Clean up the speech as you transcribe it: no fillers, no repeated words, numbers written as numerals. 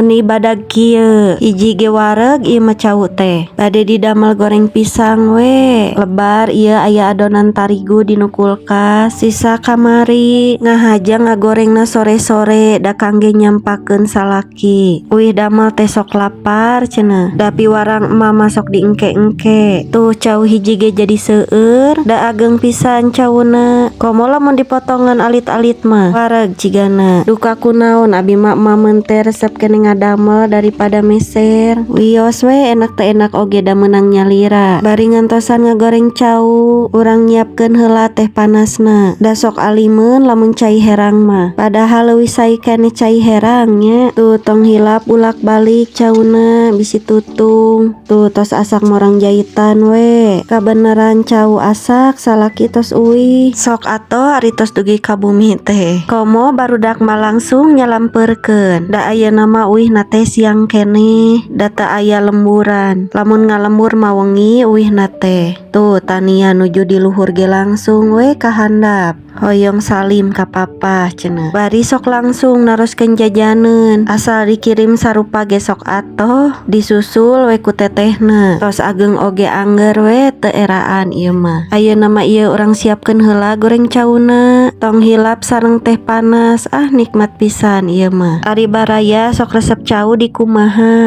Meni badag kieu hiji ge wareg ieu mah cau teh bade didamel goreng pisang we. Lebar ieu aya adonan tarigu dinu kulkas sisa kamari ngahajang ngagorengna sore-sore da kangge nyampakeun salaki. Wih damel teh sok lapar cenah da piwarang mama sok diengke-engke. Tuh cau hiji ge jadi seueur da ageng pisan cauna. Komo lamun dipotongan alit-alit mah wareg cigana. Duka kunaon abi mak mamen teh resep kene ngadamel daripada meser. Wios we enak teh enak oge da meunang nyalira. Bari ngantosan ngagoreng cau urang nyiapkeun heula teh panasna. Da sok alimeun lamun cai herang mah. Padahal leuwih sai keneh cai herang nya. Tuh tong hilap bulak-balik cauna bisi tutung. Tuh tos asak morang jahitan we. Kabeneran cau asak salaki tos uih. Sok atoh ari tos dugi ka bumi teh. Komo barudak mah langsung nyalampeurkeun. Da ayeuna mah uihna teh siang keneh da teu aya lemburan. Lamun ngalembur mah wengi uihna teh. Tuh tania nuju di luhur ge langsung we ka handap. Hoyong salim ka papa cenah. Bari sok langsung naroskeun jajaneun. Asal dikirim sarupa ge sok atoh disusul we ku tetehna. Tos ageng oge angger we teu eraan ieu mah. Ayeuna mah ieu urang siapkeun heula goreng cauna. Tong hilap sareng teh panas. Ah nikmat pisan ieu mah. Ari baraya sok resep cau di kumaha?